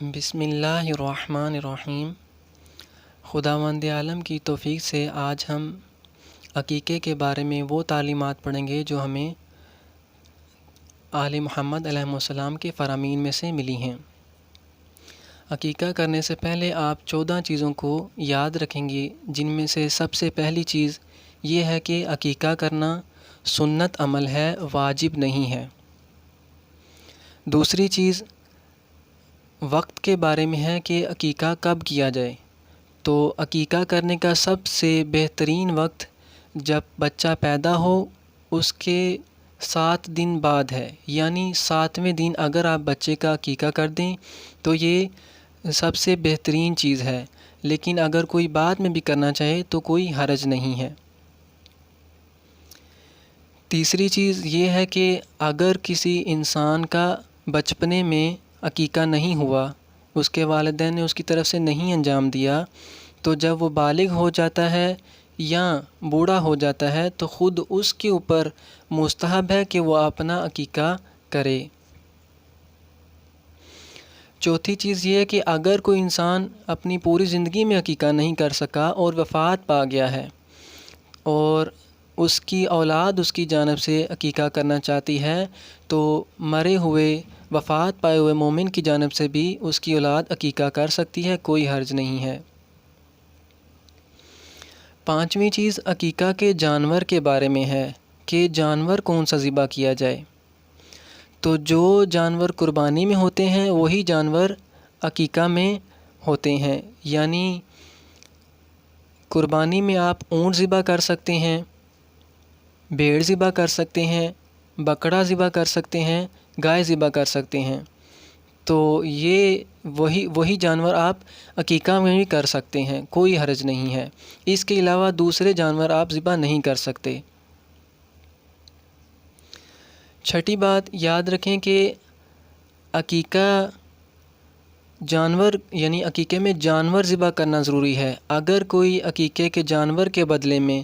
بسم اللہ الرحمن الرحیم۔ خداوند عالم کی توفیق سے آج ہم عقیقے کے بارے میں وہ تعلیمات پڑھیں گے جو ہمیں آل محمد علیہ السلام کے فرامین میں سے ملی ہیں۔ عقیقہ کرنے سے پہلے آپ 14 چیزوں کو یاد رکھیں گے، جن میں سے سب سے پہلی چیز یہ ہے کہ عقیقہ کرنا سنت عمل ہے، واجب نہیں ہے۔ دوسری چیز وقت کے بارے میں ہے کہ عقیقہ کب کیا جائے۔ تو عقیقہ کرنے کا سب سے بہترین وقت جب بچہ پیدا ہو اس کے 7 دن بعد ہے، یعنی 7ویں دن اگر آپ بچے کا عقیقہ کر دیں تو یہ سب سے بہترین چیز ہے، لیکن اگر کوئی بعد میں بھی کرنا چاہے تو کوئی حرج نہیں ہے۔ تیسری چیز یہ ہے کہ اگر کسی انسان کا بچپنے میں عقیقہ نہیں ہوا، اس کے والدین نے اس کی طرف سے نہیں انجام دیا، تو جب وہ بالغ ہو جاتا ہے یا بوڑھا ہو جاتا ہے تو خود اس کے اوپر مستحب ہے کہ وہ اپنا عقیقہ کرے۔ چوتھی چیز یہ ہے کہ اگر کوئی انسان اپنی پوری زندگی میں عقیقہ نہیں کر سکا اور وفات پا گیا ہے اور اس کی اولاد اس کی جانب سے عقیقہ کرنا چاہتی ہے تو مرے ہوئے وفات پائے ہوئے مومن کی جانب سے بھی اس کی اولاد عقیقہ کر سکتی ہے، کوئی حرج نہیں ہے۔ پانچویں چیز عقیقہ کے جانور کے بارے میں ہے کہ جانور کون سا ذبح کیا جائے۔ تو جو جانور قربانی میں ہوتے ہیں وہی جانور عقیقہ میں ہوتے ہیں، یعنی قربانی میں آپ اونٹ ذبح کر سکتے ہیں، بھیڑ ذبح کر سکتے ہیں، بکرا ذبح کر سکتے ہیں، گائے ذبح کر سکتے ہیں۔ تو یہ وہی جانور آپ عقیقہ میں بھی کر سکتے ہیں، کوئی حرج نہیں ہے۔ اس کے علاوہ دوسرے جانور آپ ذبح نہیں کر سکتے۔ چھٹی بات یاد رکھیں کہ عقیقہ جانور یعنی عقیقے میں جانور ذبح کرنا ضروری ہے۔ اگر کوئی عقیقے کے جانور کے بدلے میں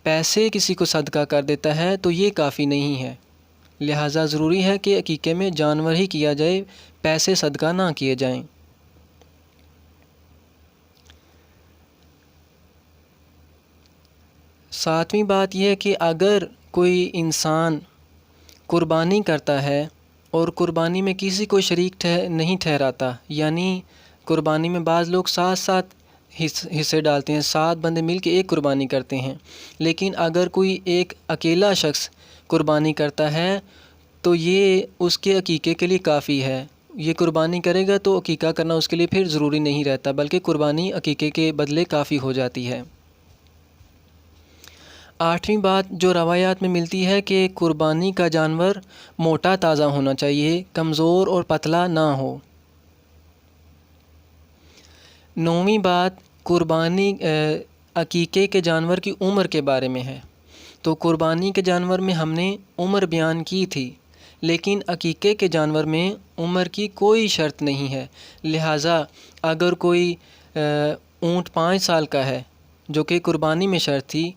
پیسے کسی کو صدقہ کر دیتا ہے تو یہ کافی نہیں ہے، لہٰذا ضروری ہے کہ عقیقے میں جانور ہی کیا جائے، پیسے صدقہ نہ کیے جائیں۔ ساتویں بات یہ ہے کہ اگر کوئی انسان قربانی کرتا ہے اور قربانی میں کسی کو شریک نہیں ٹھہراتا، یعنی قربانی میں بعض لوگ ساتھ حصے ڈالتے ہیں، 7 بندے مل کے ایک قربانی کرتے ہیں، لیکن اگر کوئی ایک اکیلا شخص قربانی کرتا ہے تو یہ اس کے عقیقے کے لیے کافی ہے۔ یہ قربانی کرے گا تو عقیقہ کرنا اس کے لیے پھر ضروری نہیں رہتا، بلکہ قربانی عقیقے کے بدلے کافی ہو جاتی ہے۔ 8ویں بات جو روایات میں ملتی ہے کہ قربانی کا جانور موٹا تازہ ہونا چاہیے، کمزور اور پتلا نہ ہو۔ 9ویں بات قربانی عقیقے کے جانور کی عمر کے بارے میں ہے۔ تو قربانی کے جانور میں ہم نے عمر بیان کی تھی، لیکن عقیقے کے جانور میں عمر کی کوئی شرط نہیں ہے، لہٰذا اگر کوئی اونٹ 5 سال کا ہے جو کہ قربانی میں شرط تھی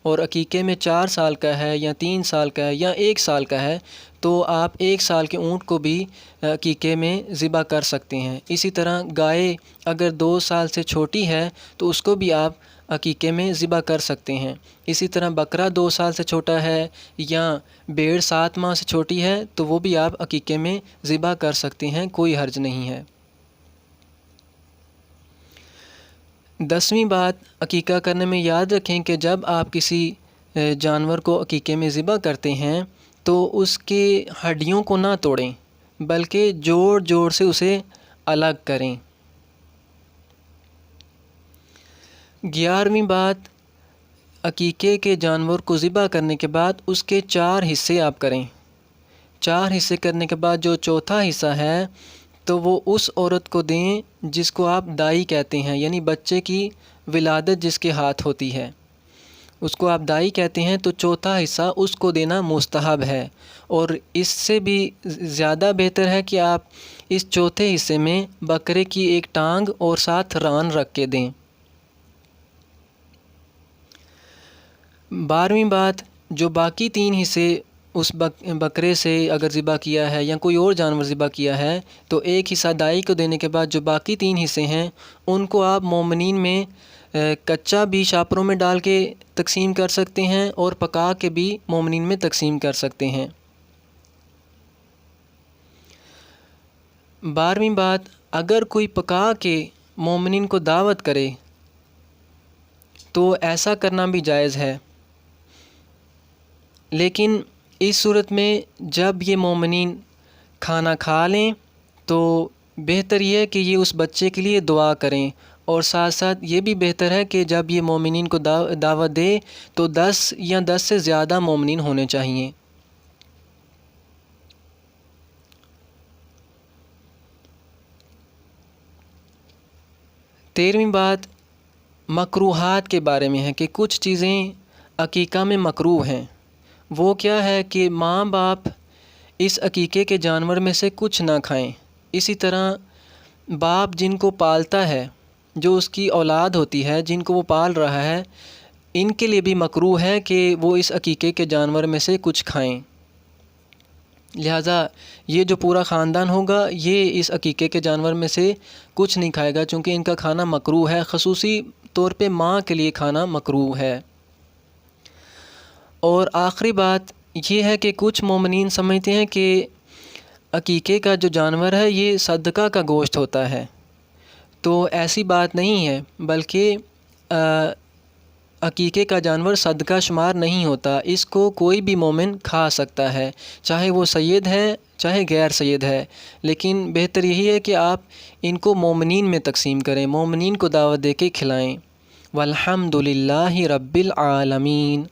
اور عقیقے میں 4 سال کا ہے یا 3 سال کا ہے یا 1 سال کا ہے تو آپ 1 سال کے اونٹ کو بھی عقیقے میں ذبح کر سکتے ہیں۔ اسی طرح گائے اگر 2 سال سے چھوٹی ہے تو اس کو بھی آپ عقیقے میں ذبح کر سکتے ہیں۔ اسی طرح بکرا 2 سال سے چھوٹا ہے یا بھیڑ 7 ماہ سے چھوٹی ہے تو وہ بھی آپ عقیقے میں ذبح کر سکتے ہیں، کوئی حرج نہیں ہے۔ 10ویں بات عقیقہ کرنے میں یاد رکھیں کہ جب آپ کسی جانور کو عقیقے میں ذبح کرتے ہیں تو اس کے ہڈیوں کو نہ توڑیں بلکہ جوڑ سے اسے الگ کریں۔ 11ویں بات عقیقے کے جانور کو ذبح کرنے کے بعد اس کے 4 حصے آپ کریں۔ 4 حصے کرنے کے بعد جو چوتھا حصہ ہے تو وہ اس عورت کو دیں جس کو آپ دائی کہتے ہیں، یعنی بچے کی ولادت جس کے ہاتھ ہوتی ہے اس کو آپ دائی کہتے ہیں، تو چوتھا حصہ اس کو دینا مستحب ہے۔ اور اس سے بھی زیادہ بہتر ہے کہ آپ اس چوتھے حصے میں بکرے کی ایک ٹانگ اور ساتھ ران رکھ کے دیں۔ 12ویں بات جو باقی 3 حصے اس بکرے سے اگر ذبح کیا ہے یا کوئی اور جانور ذبح کیا ہے تو ایک حصہ دائی کو دینے کے بعد جو باقی 3 حصے ہیں ان کو آپ مومنین میں کچا بھی شاپروں میں ڈال کے تقسیم کر سکتے ہیں اور پکا کے بھی مومنین میں تقسیم کر سکتے ہیں۔ 12ویں بات، اگر کوئی پکا کے مومنین کو دعوت کرے تو ایسا کرنا بھی جائز ہے، لیکن اس صورت میں جب یہ مومنین کھانا کھا لیں تو بہتر یہ ہے کہ یہ اس بچے کے لیے دعا کریں، اور ساتھ ساتھ یہ بھی بہتر ہے کہ جب یہ مومنین کو دعوت دے تو 10 یا 10 سے زیادہ مومنین ہونے چاہئیں۔ تیرہویں بات مکروہات کے بارے میں ہے کہ کچھ چیزیں عقیقہ میں مکروہ ہیں۔ وہ کیا ہے کہ ماں باپ اس عقیقے کے جانور میں سے کچھ نہ کھائیں۔ اسی طرح باپ جن کو پالتا ہے، جو اس کی اولاد ہوتی ہے جن کو وہ پال رہا ہے، ان کے لیے بھی مکروہ ہے کہ وہ اس عقیقے کے جانور میں سے کچھ کھائیں۔ لہٰذا یہ جو پورا خاندان ہوگا یہ اس عقیقے کے جانور میں سے کچھ نہیں کھائے گا، چونکہ ان کا کھانا مکروہ ہے، خصوصی طور پہ ماں کے لیے کھانا مکروہ ہے۔ اور آخری بات یہ ہے کہ کچھ مومنین سمجھتے ہیں کہ عقیقے کا جو جانور ہے یہ صدقہ کا گوشت ہوتا ہے، تو ایسی بات نہیں ہے، بلکہ عقیقے کا جانور صدقہ شمار نہیں ہوتا، اس کو کوئی بھی مومن کھا سکتا ہے، چاہے وہ سید ہے چاہے غیر سید ہے، لیکن بہتر یہی ہے کہ آپ ان کو مومنین میں تقسیم کریں، مومنین کو دعوت دے کے کھلائیں۔ والحمد للہ رب العالمین۔